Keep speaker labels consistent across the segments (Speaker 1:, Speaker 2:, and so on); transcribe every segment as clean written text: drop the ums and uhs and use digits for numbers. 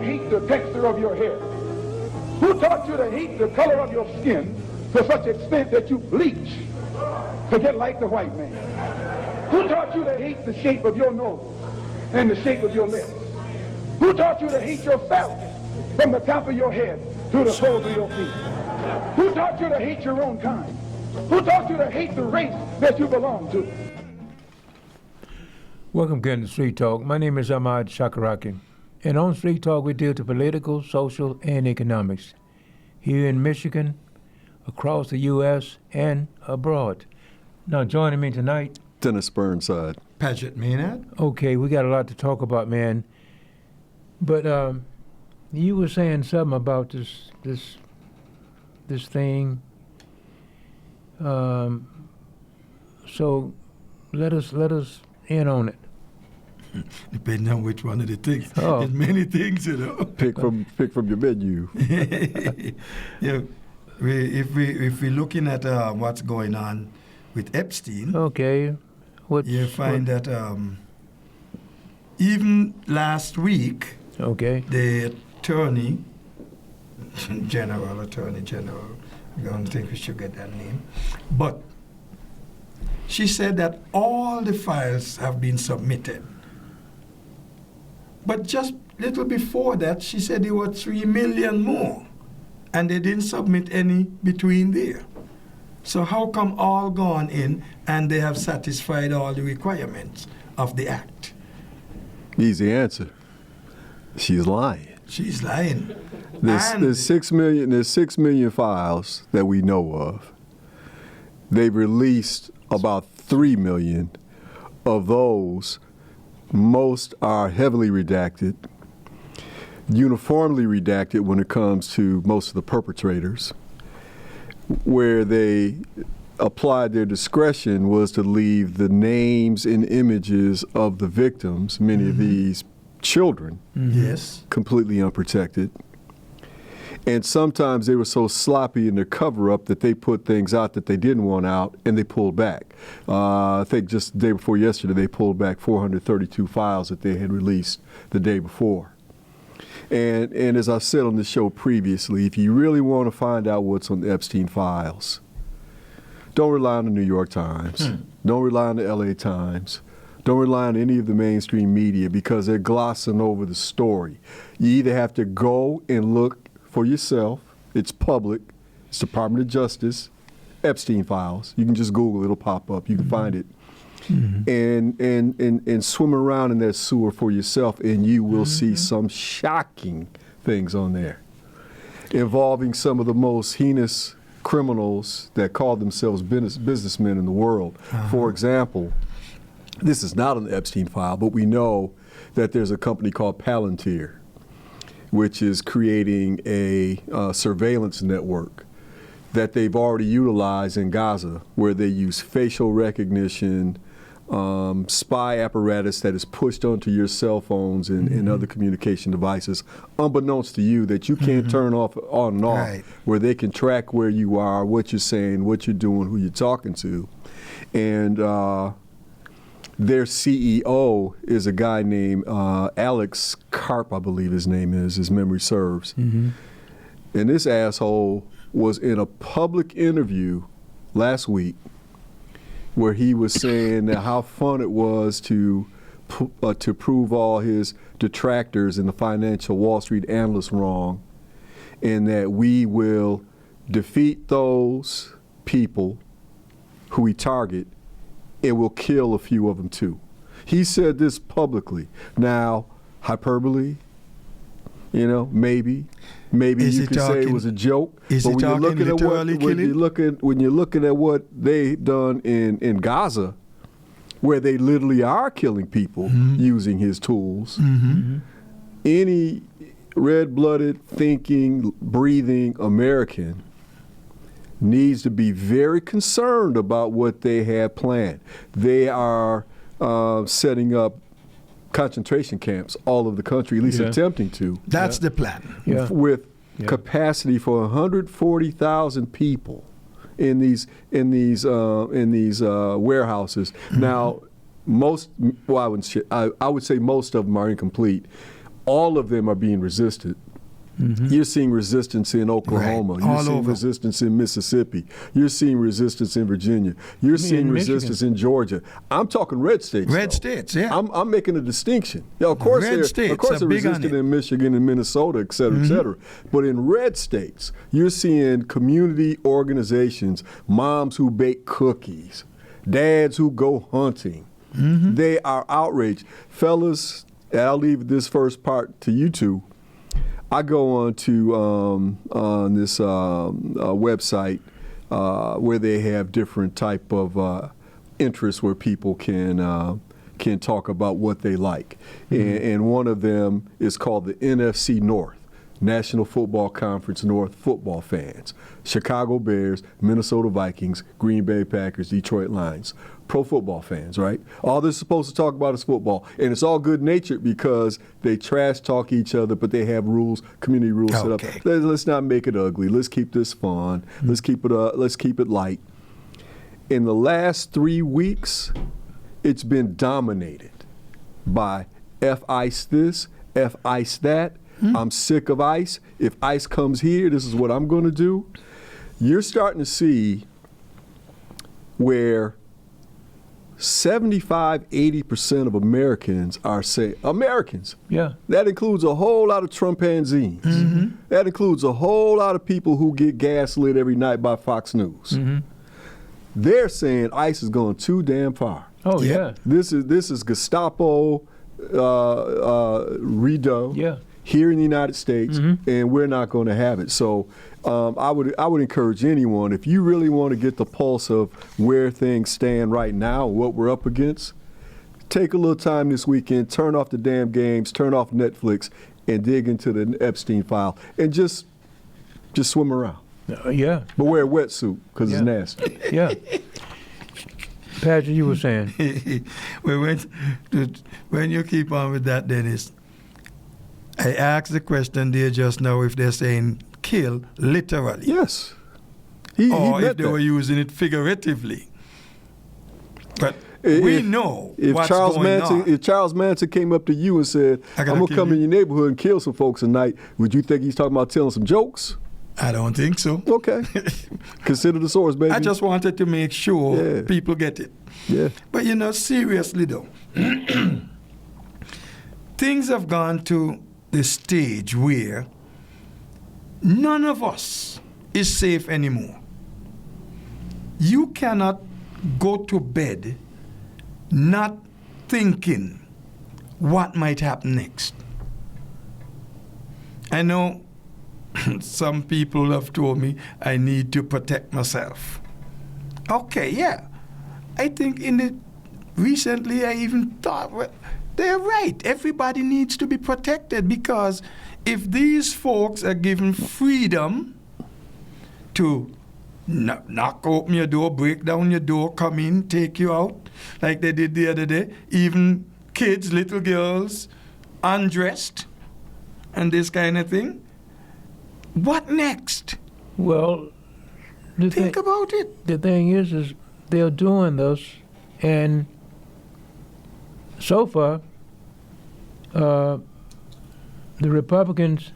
Speaker 1: hate the texture of your hair? Who taught you to hate the color of your skin to such extent that you bleach to get like the white man? Who taught you to hate the shape of your nose and the shape of your lips? Who taught you to hate yourself from the top of your head to the soles of your feet? Who taught you to hate your own kind? Who taught you to hate the race that you belong to?
Speaker 2: Welcome again to Street Talk. My name is Ahmad Shakaraki. And on Street Talk, we deal with political, social, and economics here in Michigan, across the U.S., and abroad. Now, joining me tonight,
Speaker 3: Dennis Burnside.
Speaker 4: Paget Maynard.
Speaker 2: Okay, we got a lot to talk about, man. But you were saying something about this thing. So let us in on it.
Speaker 4: Depending on which one of the things.
Speaker 2: Oh.
Speaker 4: There's many things, you know.
Speaker 3: Pick from your menu.
Speaker 4: Yeah, if we're looking at what's going on with Epstein,
Speaker 2: Okay.
Speaker 4: you find that even last week,
Speaker 2: Okay.
Speaker 4: the Attorney General, I don't think we should get that name, but she said that all the files have been submitted. But just little before that, she said there were 3 million more, and they didn't submit any between there. So how come all gone in and they have satisfied all the requirements of the act?
Speaker 3: Easy answer. She's lying.
Speaker 4: She's lying.
Speaker 3: There's 6 million. There's 6 million files that we know of. They've released about 3 million of those. Most are heavily redacted, uniformly redacted when it comes to most of the perpetrators. Where they applied their discretion was to leave the names and images of the victims, many of these children,
Speaker 4: Yes.
Speaker 3: completely unprotected. And sometimes they were so sloppy in their cover-up that they put things out that they didn't want out, and they pulled back. I think just the day before yesterday, they pulled back 432 files that they had released the day before. And as I said on the show previously, if you really want to find out what's on the Epstein files, don't rely on the New York Times. Don't rely on the LA Times. Don't rely on any of the mainstream media because they're glossing over the story. You either have to go and look for yourself. It's public. It's Department of Justice, Epstein files. You can just Google it. It'll pop up. You can find it. And swim around in that sewer for yourself, and you will see some shocking things on there involving some of the most heinous criminals that call themselves businessmen in the world. For example, this is not on the Epstein file, but we know that there's a company called Palantir, which is creating a surveillance network that they've already utilized in Gaza, where they use facial recognition, spy apparatus that is pushed onto your cell phones and other communication devices, unbeknownst to you, that you can't turn off on and off,
Speaker 4: Right.
Speaker 3: where they can track where you are, what you're saying, what you're doing, who you're talking to. And their CEO is a guy named Alex Karp, I believe his name is, his memory serves. And this asshole was in a public interview last week where he was saying that how fun it was to prove all his detractors and the financial Wall Street analysts wrong, and that we will defeat those people who we target, and we'll kill a few of them too. He said this publicly. Now, hyperbole, maybe
Speaker 4: Is
Speaker 3: you
Speaker 4: he
Speaker 3: could say it
Speaker 4: talking-
Speaker 3: was a joke.
Speaker 4: is
Speaker 3: but
Speaker 4: he
Speaker 3: when you're
Speaker 4: talking
Speaker 3: looking at
Speaker 4: literally
Speaker 3: when you're looking at what they've done in Gaza, where they literally are killing people using his tools, any red-blooded, thinking, breathing American needs to be very concerned about what they have planned. They are setting up concentration camps all over the country, at least attempting to.
Speaker 4: That's the plan.
Speaker 3: With capacity for 140,000 people in these warehouses. Now, I would say most of them are incomplete. all of them are being resisted. You're seeing resistance in Oklahoma.
Speaker 4: Right.
Speaker 3: You're
Speaker 4: All
Speaker 3: seeing
Speaker 4: over.
Speaker 3: resistance in Mississippi. You're seeing resistance in Virginia. You're seeing resistance in Georgia. I'm talking red states.
Speaker 4: Red
Speaker 3: though.
Speaker 4: states, yeah.
Speaker 3: I'm making a distinction. Yeah, of course,
Speaker 4: Red states
Speaker 3: of course,
Speaker 4: are
Speaker 3: they're
Speaker 4: big on
Speaker 3: resistant
Speaker 4: it.
Speaker 3: in Michigan and Minnesota, et cetera, et cetera. But in red states, you're seeing community organizations, moms who bake cookies, dads who go hunting. They are outraged. Fellas, I'll leave this first part to you two. I go on to on this website where they have different type of interests where people can talk about what they like, and one of them is called the NFC North, National Football Conference North football fans, Chicago Bears, Minnesota Vikings, Green Bay Packers, Detroit Lions. Pro football fans, right? All they're supposed to talk about is football. And it's all good-natured because they trash talk each other, but they have rules, community rules set up. Let's not make it ugly. Let's keep this fun. Let's keep it light. In the last 3 weeks, it's been dominated by F-ICE this, F-ICE that. I'm sick of ICE. If ICE comes here, this is what I'm going to do. You're starting to see where 75-80% of Americans are saying, Americans.
Speaker 2: Yeah.
Speaker 3: That includes a whole lot of Trumpanzines. That includes a whole lot of people who get gaslit every night by Fox News. They're saying ICE is going too damn far.
Speaker 2: Oh, yeah.
Speaker 3: This is Gestapo redo here in the United States, and we're not going to have it. So I would encourage anyone, if you really want to get the pulse of where things stand right now, what we're up against, take a little time this weekend, turn off the damn games, turn off Netflix, and dig into the Epstein file, and just swim around.
Speaker 2: Yeah.
Speaker 3: But wear a wetsuit because it's nasty.
Speaker 2: Yeah. Patrick, you were saying.
Speaker 4: Well, when you keep on with that, Dennis, I asked the question there just now if they're saying kill literally.
Speaker 3: Yes. He
Speaker 4: or
Speaker 3: meant
Speaker 4: if they
Speaker 3: that.
Speaker 4: were using it figuratively. But we know what's going on.
Speaker 3: If Charles Manson came up to you and said, I'm going to come in your neighborhood and kill some folks tonight, would you think he's talking about telling some jokes?
Speaker 4: I don't think so.
Speaker 3: Okay. Consider the source, baby.
Speaker 4: I just wanted to make sure people get it.
Speaker 3: Yeah.
Speaker 4: But, seriously though, things have gone to the stage where none of us is safe anymore. You cannot go to bed not thinking what might happen next. I know some people have told me I need to protect myself. Okay, yeah. I think recently I even thought, well, they're right. Everybody needs to be protected because if these folks are given freedom to knock open your door, break down your door, come in, take you out, like they did the other day, even kids, little girls, undressed, and this kind of thing, what next?
Speaker 2: Well,
Speaker 4: think about it.
Speaker 2: The thing is they're doing this, and so far, the Republicans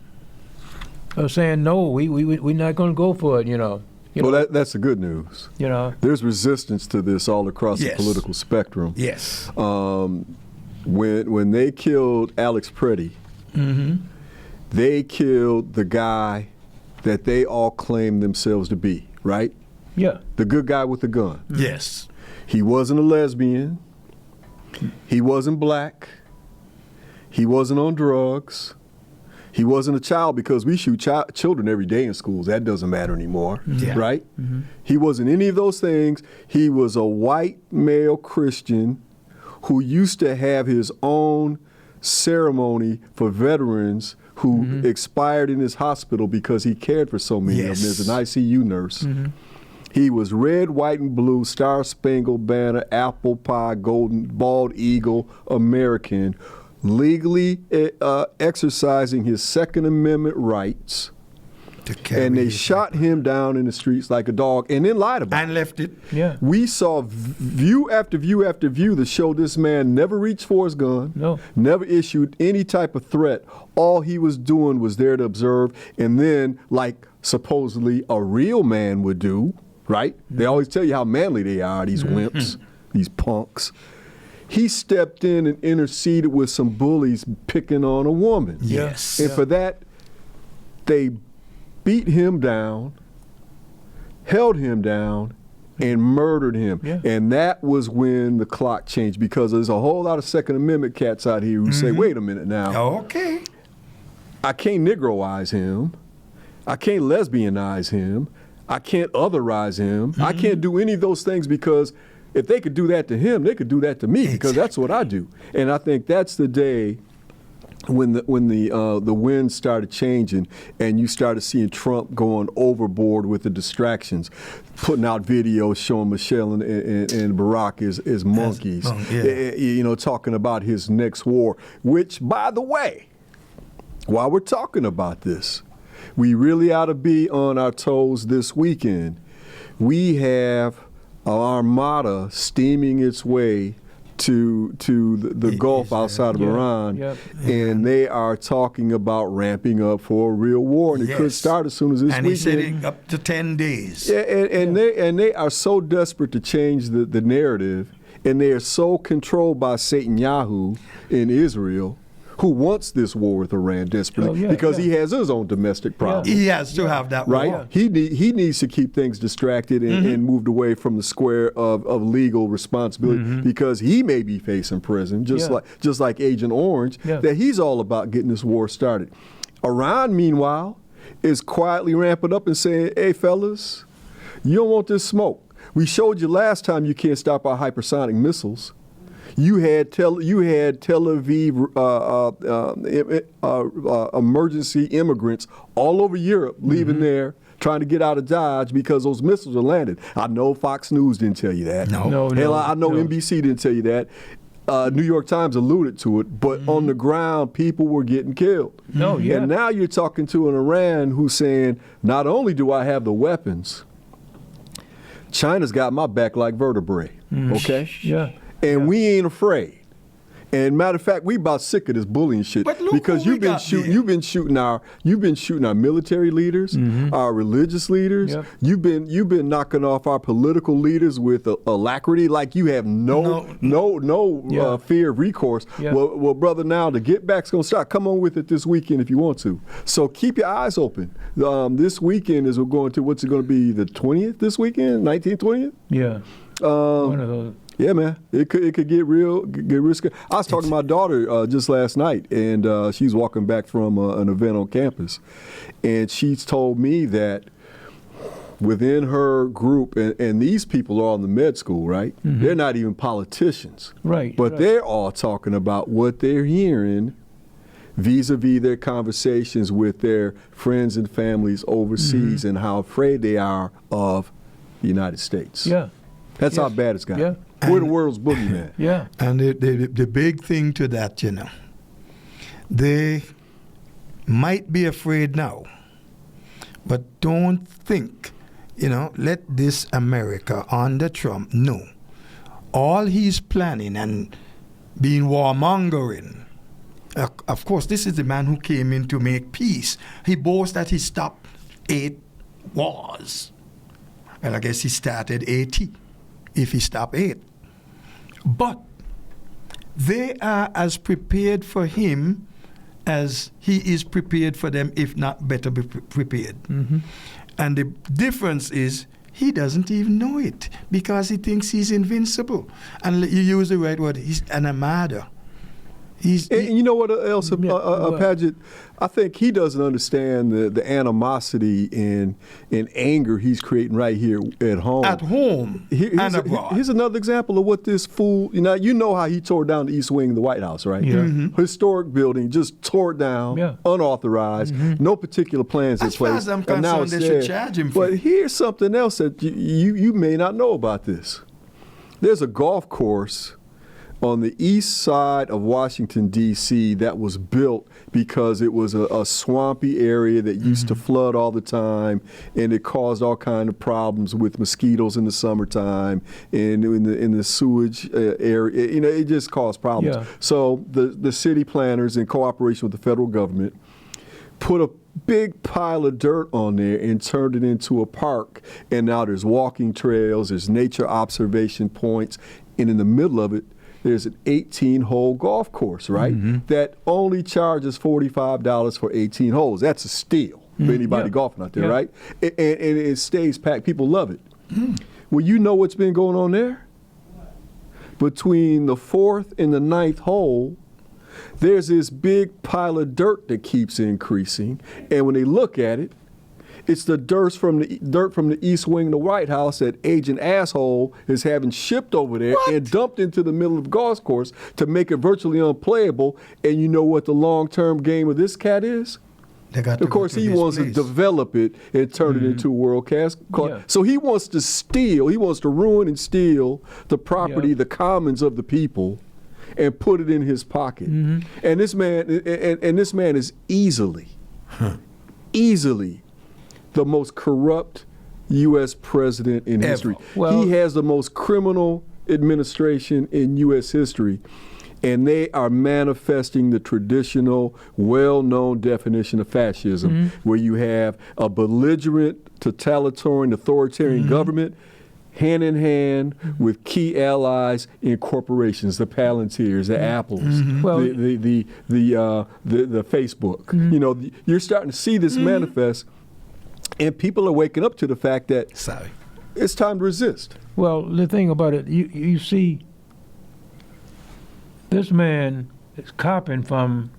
Speaker 2: are saying no. We're not going to go for it.
Speaker 3: Well, that's the good news. There's resistance to this all across the political spectrum.
Speaker 4: Yes.
Speaker 3: When they killed Alex Pretty, they killed the guy that they all claim themselves to be, right?
Speaker 2: Yeah.
Speaker 3: The good guy with the gun.
Speaker 4: Yes.
Speaker 3: He wasn't a lesbian. He wasn't black. He wasn't on drugs. He wasn't a child, because we shoot children every day in schools. That doesn't matter anymore, right? He wasn't any of those things. He was a white male Christian who used to have his own ceremony for veterans who expired in his hospital because he cared for so many of them as an ICU nurse. He was red, white, and blue, star-spangled banner, apple pie, golden, bald eagle, American, legally exercising his Second Amendment rights
Speaker 4: to carry
Speaker 3: and they
Speaker 4: his
Speaker 3: shot him down in the streets like a dog, and then lied about
Speaker 4: and
Speaker 3: it.
Speaker 4: left it.
Speaker 2: Yeah.
Speaker 3: We saw view after view after view that showed this man never reached for his gun,
Speaker 2: No.
Speaker 3: never issued any type of threat. All he was doing was there to observe, and then, like supposedly a real man would do, right? They always tell you how manly they are, these wimps, these punks. He stepped in and interceded with some bullies picking on a woman.
Speaker 4: Yes.
Speaker 3: And for that, they beat him down, held him down, and murdered him.
Speaker 2: Yeah.
Speaker 3: And that was when the clock changed, because there's a whole lot of Second Amendment cats out here who say, wait a minute now,
Speaker 4: Okay.
Speaker 3: I can't Negroize him. I can't lesbianize him. I can't otherize him. I can't do any of those things, because if they could do that to him, they could do that to me, because that's what I do. And I think that's the day when the wind started changing, and you started seeing Trump going overboard with the distractions, putting out videos showing Michelle and Barack as monkeys, talking about his next war, which, by the way, while we're talking about this, we really ought to be on our toes this weekend. We have an armada steaming its way to the Gulf outside of Iran, and they are talking about ramping up for a real war, and it could start as soon as this weekend.
Speaker 4: And he said it up to 10 days.
Speaker 3: Yeah, and they are so desperate to change the narrative, and they are so controlled by Netanyahu in Israel, who wants this war with Iran desperately, because he has his own domestic problems.
Speaker 4: He has to have that
Speaker 3: right?
Speaker 4: war.
Speaker 3: He needs to keep things distracted and moved away from the square of legal responsibility, because he may be facing prison, just like Agent Orange, that he's all about getting this war started. Iran, meanwhile, is quietly ramping up and saying, hey, fellas, you don't want this smoke. We showed you last time you can't stop our hypersonic missiles. You had Tel Aviv emergency immigrants all over Europe leaving there, trying to get out of Dodge because those missiles are landed. I know Fox News didn't tell you that. Hell, I know NBC didn't tell you that. New York Times alluded to it, but on the ground, people were getting killed. And now you're talking to an Iran who's saying, not only do I have the weapons, China's got my back like vertebrae, okay? And we ain't afraid. And matter of fact, we about sick of this bullying shit, because you've been shooting our military leaders, our religious leaders. You've been knocking off our political leaders with alacrity, like you have no fear of recourse. Well, brother, now the get back's gonna start. Come on with it this weekend if you want to. So keep your eyes open. This weekend is we're going to, what's it going to be, the 20th this weekend, 19th, 20th?
Speaker 2: Yeah. One of those.
Speaker 3: Yeah, man, it could get real scary. I was talking to my daughter just last night, and she's walking back from an event on campus, and she's told me that within her group, and these people are on the med school, right? They're not even politicians,
Speaker 2: right?
Speaker 3: But they're all talking about what they're hearing vis-a-vis their conversations with their friends and families overseas, and how afraid they are of the United States. That's how bad it's got. We're the world's boogeyman.
Speaker 4: And the big thing to that, they might be afraid now, but don't think, let this America under Trump know all he's planning and being warmongering. Of course, this is the man who came in to make peace. He boasts that he stopped 8 wars. Well, I guess he started 80, if he stopped 8. But they are as prepared for him as he is prepared for them, if not better prepared. And the difference is he doesn't even know it, because he thinks he's invincible. And you use the right word, he's an armada.
Speaker 3: And you know what else, Padgett? I think he doesn't understand the animosity and anger he's creating right here at home.
Speaker 4: At home and abroad.
Speaker 3: Here's another example of what this fool, you know how he tore down the East Wing of the White House, right? Historic building, just tore it down, unauthorized, no particular plans in place.
Speaker 4: As far as I'm concerned, they should charge him for it.
Speaker 3: But here's something else that you may not know about this. There's a golf course on the east side of Washington, D.C., that was built because it was a swampy area that used to flood all the time, and it caused all kind of problems with mosquitoes in the summertime and in the sewage area. You know, it just caused problems.
Speaker 2: Yeah.
Speaker 3: So the city planners, in cooperation with the federal government, put a big pile of dirt on there and turned it into a park. And now there's walking trails, there's nature observation points, and in the middle of it, there's an 18-hole golf course, right? That only charges $45 for 18 holes. That's a steal for anybody golfing out there, right? And it stays packed. People love it. Well, you know what's been going on there? Between the 4th and the 9th hole, there's this big pile of dirt that keeps increasing. And when they look at it, it's the dirt from the east wing of the White House that Agent Asshole is having shipped over there and dumped into the middle of the golf course to make it virtually unplayable. And you know what the long-term game of this cat is? Of course, he wants to develop it and turn it into a world-class car.
Speaker 2: Yeah.
Speaker 3: So he wants to steal, he wants to ruin and steal the property, the commons of the people, and put it in his pocket. And this man, and this man is easily the most corrupt U.S. president in history.
Speaker 2: Well,
Speaker 3: he has the most criminal administration in U.S. history, and they are manifesting the traditional, well-known definition of fascism, where you have a belligerent, totalitarian, authoritarian government hand in hand with key allies in corporations, the Palantirs, the Apples,
Speaker 2: Well,
Speaker 3: the Facebook. You know, you're starting to see this manifest. And people are waking up to the fact that it's time to resist.
Speaker 2: Well, the thing about it, you see, this man is copying from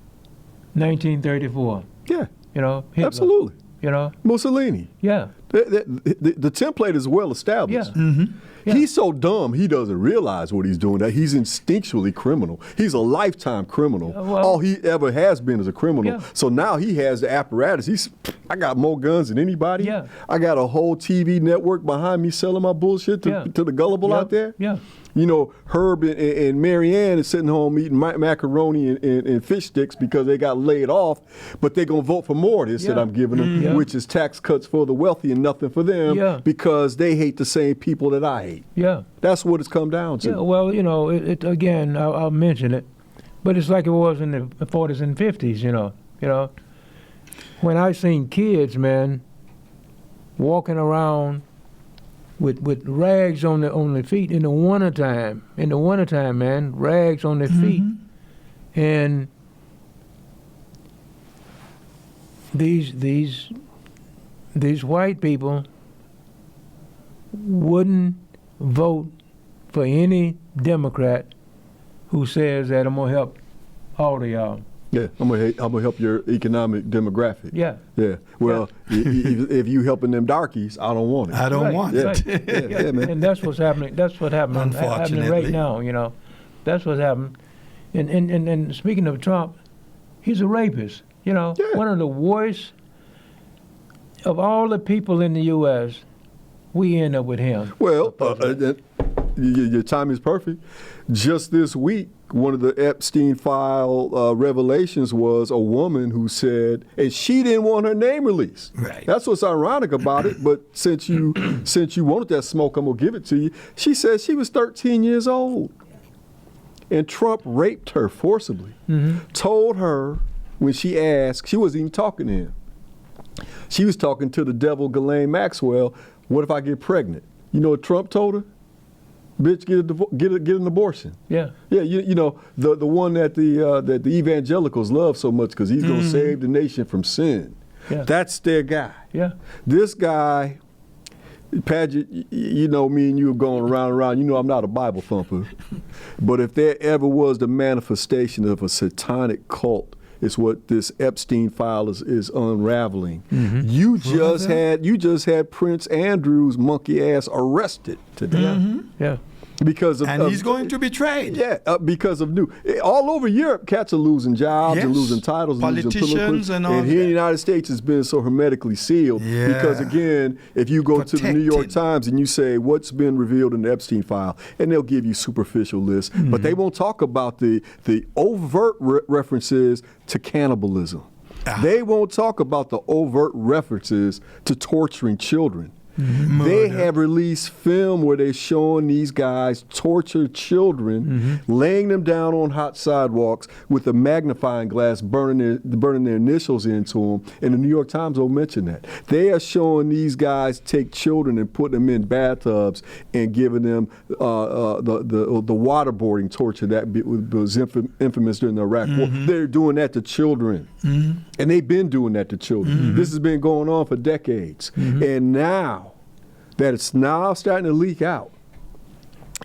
Speaker 2: 1934.
Speaker 3: Yeah.
Speaker 2: You know, Hitler,
Speaker 3: Absolutely.
Speaker 2: You know,
Speaker 3: Mussolini.
Speaker 2: yeah.
Speaker 3: The template is well established.
Speaker 2: Yeah. Yeah.
Speaker 3: He's so dumb he doesn't realize what he's doing. That he's instinctually criminal. He's a lifetime criminal.
Speaker 2: Well,
Speaker 3: all he ever has been is a criminal.
Speaker 2: Yeah.
Speaker 3: So now he has the apparatus. I got more guns than anybody.
Speaker 2: Yeah.
Speaker 3: I got a whole TV network behind me selling my bullshit to the gullible out there.
Speaker 2: Yeah.
Speaker 3: You know, Herb and Marianne is sitting home eating macaroni and fish sticks because they got laid off, but they're going to vote for more of this that I'm giving them, which is tax cuts for the wealthy and nothing for them because they hate the same people that I hate.
Speaker 2: Yeah.
Speaker 3: That's what it's come down to.
Speaker 2: Yeah, well, you know, it again, I'll mention it, but it's like it was in the 40s and 50s, you know. When I seen kids, man, walking around with rags on their feet in the wintertime, man, rags on their feet. And these white people wouldn't vote for any Democrat who says that I'm gonna help all of y'all.
Speaker 3: Yeah, I'm gonna help your economic demographic.
Speaker 2: Yeah.
Speaker 3: Yeah. Well, if you helping them darkies, I don't want it.
Speaker 4: I don't want it.
Speaker 3: Yeah, man.
Speaker 2: And that's what's happening. That's what's happening right now. You know, that's what's happening. And speaking of Trump, he's a rapist. You know, one of the worst of all the people in the U.S. We end up with him.
Speaker 3: Well, your time is perfect. Just this week, one of the Epstein file revelations was a woman who said, and she didn't want her name released.
Speaker 4: Right.
Speaker 3: That's what's ironic about it. But since you wanted that smoke, I'm gonna give it to you. She said she was 13 years old, and Trump raped her forcibly. Told her when she asked, she wasn't even talking to him. She was talking to the devil Ghislaine Maxwell. What if I get pregnant? You know what Trump told her? Bitch, get an abortion.
Speaker 2: Yeah.
Speaker 3: Yeah, you know, the one that the evangelicals love so much because he's going to save the nation from sin.
Speaker 2: Yeah.
Speaker 3: That's their guy.
Speaker 2: Yeah.
Speaker 3: This guy, Padgett, you know me and you are going around and around. You know I'm not a Bible thumper. But if there ever was the manifestation of a satanic cult, it's what this Epstein file is unraveling. You just had Prince Andrew's monkey ass arrested today.
Speaker 2: Yeah.
Speaker 3: Because of,
Speaker 4: and he's going to be tried.
Speaker 3: Yeah, because of all over Europe, cats are losing jobs and
Speaker 4: Yes.
Speaker 3: losing titles,
Speaker 4: Politicians
Speaker 3: losing politics.
Speaker 4: and all
Speaker 3: And here in
Speaker 4: that.
Speaker 3: the United States, it's been so hermetically sealed.
Speaker 4: Yeah.
Speaker 3: Because again, if you go to the New York
Speaker 4: Protected.
Speaker 3: Times and you say what's been revealed in the Epstein file, and they'll give you superficial lists, but they won't talk about the overt references to cannibalism. They won't talk about the overt references to torturing children. They have released film where they're showing these guys torture children, laying them down on hot sidewalks with a magnifying glass, burning their initials into them. And the New York Times will mention that. They are showing these guys take children and put them in bathtubs and giving them the waterboarding torture that was infamous during the Iraq War. They're doing that to children. And they've been doing that to children. This has been going on for decades. And now that it's now starting to leak out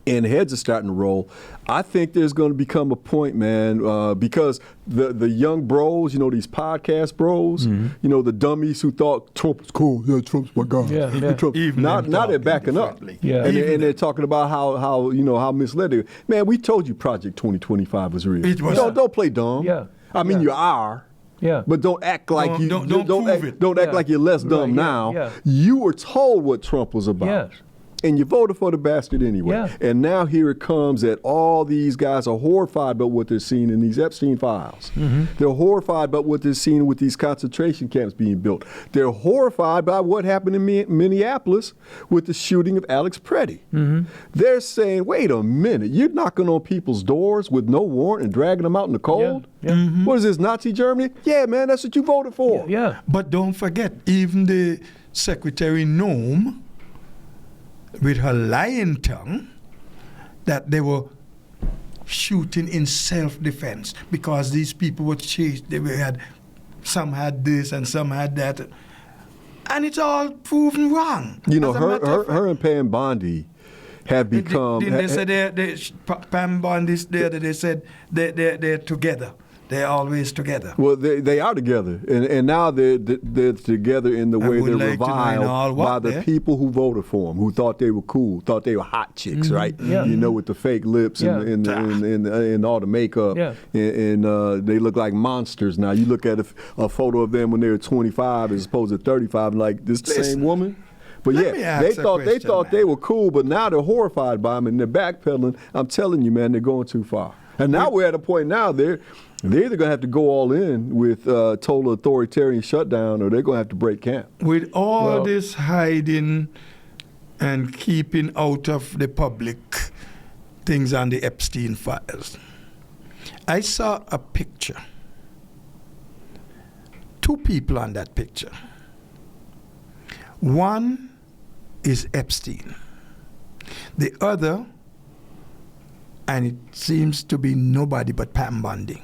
Speaker 3: and heads are starting to roll, I think there's going to become a point, man, because the young bros, these podcast bros, the dummies who thought Trump was cool. Yeah, Trump's my guy.
Speaker 2: Yeah.
Speaker 3: Trump. Now they're backing up.
Speaker 2: Yeah.
Speaker 3: And they're talking about how misled they are. Man, we told you Project 2025 was real.
Speaker 4: It was.
Speaker 3: Don't play dumb.
Speaker 2: Yeah.
Speaker 3: I mean, you are.
Speaker 2: Yeah.
Speaker 3: But don't act like don't act like you're less dumb now.
Speaker 2: Yeah.
Speaker 3: You were told what Trump was about.
Speaker 2: Yes.
Speaker 3: And you voted for the bastard anyway.
Speaker 2: Yeah.
Speaker 3: And now here it comes that all these guys are horrified about what they're seeing in these Epstein files. They're horrified about what they're seeing with these concentration camps being built. They're horrified by what happened in Minneapolis with the shooting of Alex Preddy. They're saying, wait a minute, you're knocking on people's doors with no warrant and dragging them out in the cold?
Speaker 2: Yeah.
Speaker 3: What is this, Nazi Germany? Yeah, man, that's what you voted for.
Speaker 2: Yeah.
Speaker 4: But don't forget, even the Secretary Noem, with her lying tongue, that they were shooting in self-defense because these people were chased. Some had this and some had that, and it's all proven wrong.
Speaker 3: You know,
Speaker 4: As a matter of fact,
Speaker 3: her and Pam Bondi have become.
Speaker 4: Didn't they say Pam Bondi's there? That they said they're together. They're always together.
Speaker 3: Well, they are together, and now they're together in the way they're reviled by the people who voted for them, who thought they were cool, thought they were hot chicks, right?
Speaker 2: Yeah.
Speaker 3: With the fake lips and all the makeup, and they look like monsters now. You look at a photo of them when they were 25 as opposed to 35, and like this the same woman. But they thought they were cool, but now they're horrified by them and they're backpedaling. I'm telling you, man, they're going too far. And now we're at a point now they're either going to have to go all in with total authoritarian shutdown, or they're going to have to break camp.
Speaker 4: With all this hiding and keeping out of the public things on the Epstein files, I saw a picture. 2 people on that picture. One is Epstein. The other, and it seems to be nobody but Pam Bondi.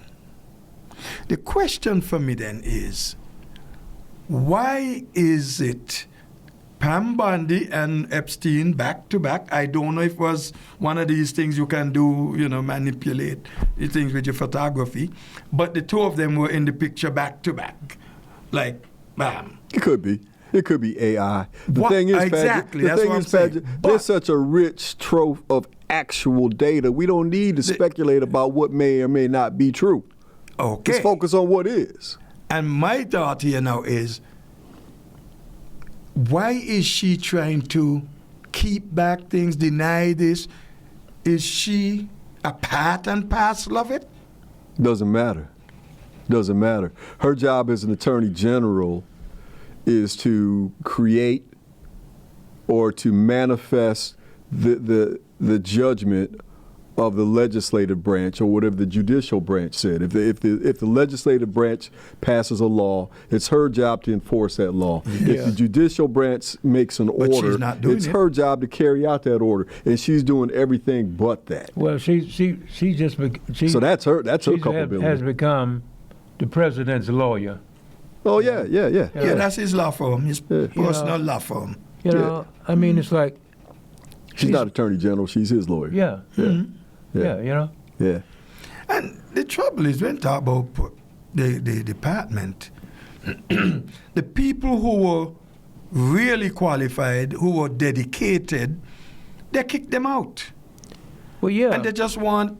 Speaker 4: The question for me then is, why is it Pam Bondi and Epstein back to back? I don't know if it was one of these things you can do, manipulate the things with your photography, but the 2 of them were in the picture back to back, like bam.
Speaker 3: It could be. It could be AI. The thing is,
Speaker 4: exactly. That's what I'm saying.
Speaker 3: There's such a rich trove of actual data. We don't need to speculate about what may or may not be true.
Speaker 4: Okay.
Speaker 3: Let's focus on what is.
Speaker 4: And my thought here now is, why is she trying to keep back things, deny this? Is she a part and parcel of it?
Speaker 3: Doesn't matter. Doesn't matter. Her job as an attorney general is to create or to manifest the judgment of the legislative branch or whatever the judicial branch said. If the legislative branch passes a law, it's her job to enforce that law.
Speaker 2: Yeah.
Speaker 3: If the judicial branch makes an order,
Speaker 4: she's not doing
Speaker 3: it's
Speaker 4: it.
Speaker 3: her job to carry out that order, and she's doing everything but that.
Speaker 2: Well, she just
Speaker 3: So that's her culpability.
Speaker 2: has become the president's lawyer.
Speaker 3: Oh yeah.
Speaker 4: Yeah, that's his law firm, his personal law firm.
Speaker 2: I mean, it's like
Speaker 3: She's not attorney general. She's his lawyer.
Speaker 2: Yeah.
Speaker 3: Yeah.
Speaker 4: And the trouble is, when talk about the department, the people who were really qualified, who were dedicated, they kicked them out.
Speaker 2: Well, yeah.
Speaker 4: And they just want,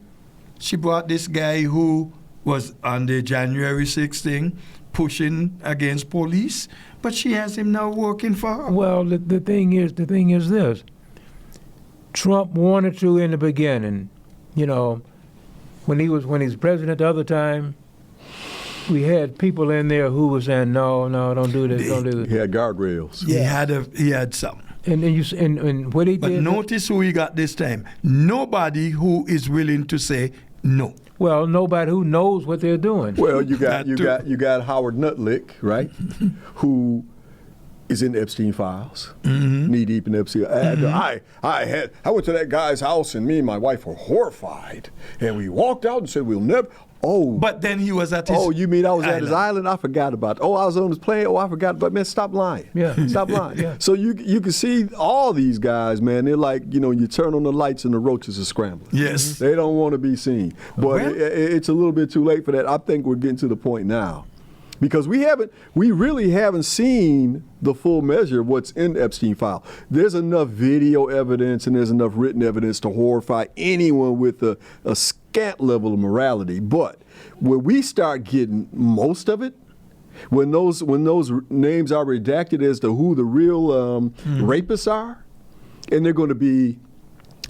Speaker 4: she brought this guy who was on the January 6th thing, pushing against police, but she has him now working for her.
Speaker 2: Well, the thing is this. Trump wanted to in the beginning, you know, when he was president the other time, we had people in there who were saying, no, don't do this, don't do this.
Speaker 3: He had guardrails.
Speaker 4: He had some.
Speaker 2: And what he
Speaker 4: But
Speaker 2: did.
Speaker 4: notice who he got this time. Nobody who is willing to say no.
Speaker 2: Well, nobody who knows what they're doing.
Speaker 3: Well, you got Howard Nutlick, right, who is in the Epstein files, knee deep in Epstein. I went to that guy's house, and me and my wife were horrified, and we walked out and said we'll never. Oh,
Speaker 4: but then he was at his.
Speaker 3: Oh, you mean I was at his island? I forgot about. Oh, I was on his plane. Oh, I forgot. But man, stop lying.
Speaker 2: Yeah,
Speaker 3: stop lying.
Speaker 2: Yeah.
Speaker 3: So you can see all these guys, man. They're like, you turn on the lights and the roaches are scrambling.
Speaker 4: Yes,
Speaker 3: they don't want to be seen. But
Speaker 4: well,
Speaker 3: it's a little bit too late for that. I think we're getting to the point now, because we really haven't seen the full measure of what's in the Epstein file. There's enough video evidence and there's enough written evidence to horrify anyone with a scant level of morality. But when we start getting most of it, when those names are redacted as to who the real rapists are, and they're going to be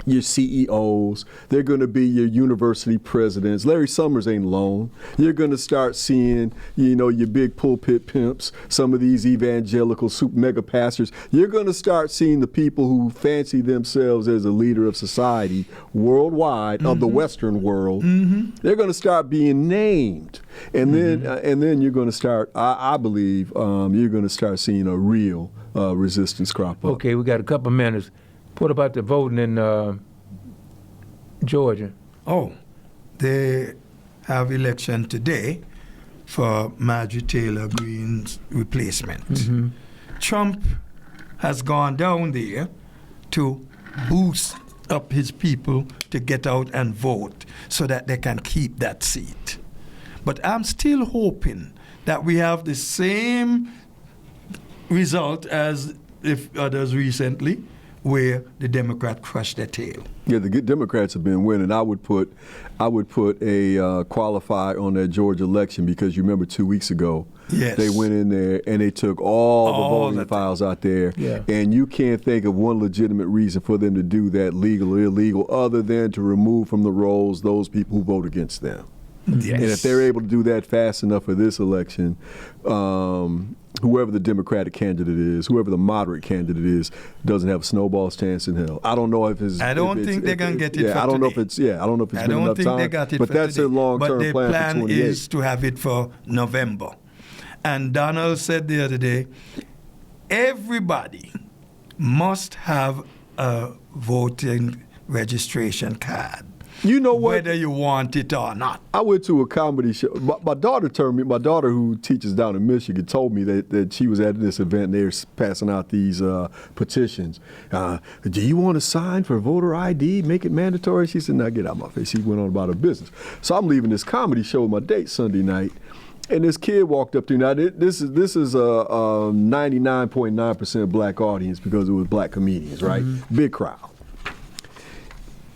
Speaker 3: your CEOs, they're going to be your university presidents. Larry Summers ain't alone. You're going to start seeing, your big pulpit pimps, some of these evangelical super mega pastors. You're going to start seeing the people who fancy themselves as a leader of society worldwide, of the Western world. They're going to start being named, and then you're going to start. I believe you're going to start seeing a real resistance crop up.
Speaker 2: Okay, we got a couple minutes. What about the voting in Georgia?
Speaker 4: Oh, they have election today for Marjorie Taylor Greene's replacement. Trump has gone down there to boost up his people to get out and vote so that they can keep that seat. But I'm still hoping that we have the same result as if others recently, where the Democrat crushed their tail.
Speaker 3: Yeah, the good Democrats have been winning. I would put a qualifier on that Georgia election, because you remember 2 weeks ago, they went in there and they took all the voting files out there, and you can't think of one legitimate reason for them to do that, legal or illegal, other than to remove from the rolls those people who vote against them.
Speaker 4: Yes.
Speaker 3: And if they're able to do that fast enough for this election, whoever the Democratic candidate is, whoever the moderate candidate is, doesn't have a snowball's chance in hell. I don't know if it's.
Speaker 4: I don't think they're gonna get it.
Speaker 3: Yeah,
Speaker 4: for
Speaker 3: I don't know
Speaker 4: today.
Speaker 3: if it's. Yeah, I don't know if it's been enough time.
Speaker 4: I don't think they got it.
Speaker 3: But
Speaker 4: for
Speaker 3: that's
Speaker 4: today.
Speaker 3: their long-term
Speaker 4: plan.
Speaker 3: plan
Speaker 4: But the
Speaker 3: for
Speaker 4: plan
Speaker 3: 28.
Speaker 4: is to have it for November. And Donald said the other day, everybody must have a voting registration card.
Speaker 3: You know what?
Speaker 4: Whether you want it or not.
Speaker 3: I went to a comedy show. My daughter who teaches down in Michigan told me that she was at this event and they were passing out these petitions. Do you want to sign for voter ID? Make it mandatory? She said, no, get out of my face. She went on about her business. So I'm leaving this comedy show with my date Sunday night. And this kid walked up to me. Now, this is a 99.9% black audience because it was black comedians, right? Big crowd.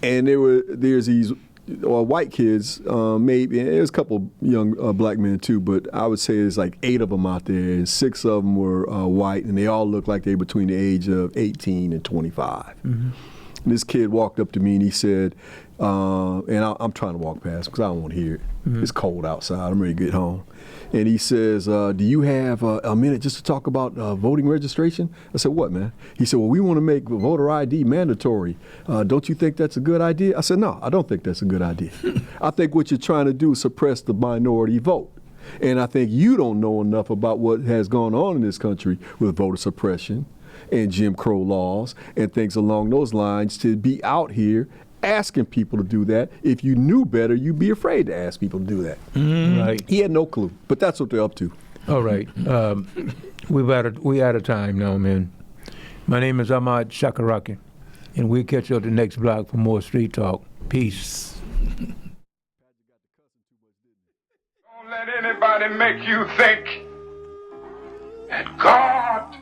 Speaker 3: And there's these white kids, maybe, and there's a couple young black men too, but I would say there's like 8 of them out there, and 6 of them were white, and they all looked like they were between the age of 18 and 25. And this kid walked up to me and he said, and I'm trying to walk past because I don't want to hear it. It's cold outside. I'm ready to get home. And he says, do you have a minute just to talk about voting registration? I said, what, man? He said, well, we want to make voter ID mandatory. Don't you think that's a good idea? I said, no, I don't think that's a good idea. I think what you're trying to do is suppress the minority vote. And I think you don't know enough about what has gone on in this country with voter suppression and Jim Crow laws and things along those lines to be out here asking people to do that. If you knew better, you'd be afraid to ask people to do that.
Speaker 2: Right.
Speaker 3: He had no clue, but that's what they're up to.
Speaker 2: All right. We out of time now, man. My name is Ahmad Shakaraki, and we'll catch you at the next block for more Street Talk. Peace.
Speaker 1: Don't let anybody make you think that God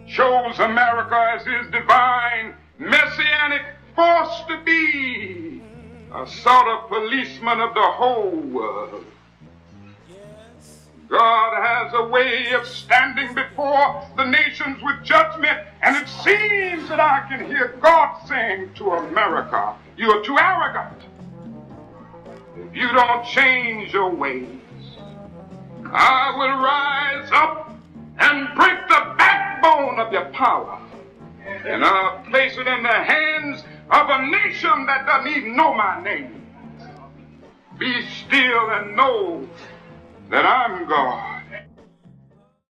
Speaker 1: chose America as his divine messianic force to be. a sort of policeman of the whole world. God has a way of standing before the nations with judgment, and it seems that I can hear God saying to America, you are too arrogant. If you don't change your ways, I will rise up and break the backbone of your power, and I'll place it in the hands of a nation that doesn't even know my name. Be still and know that I'm God.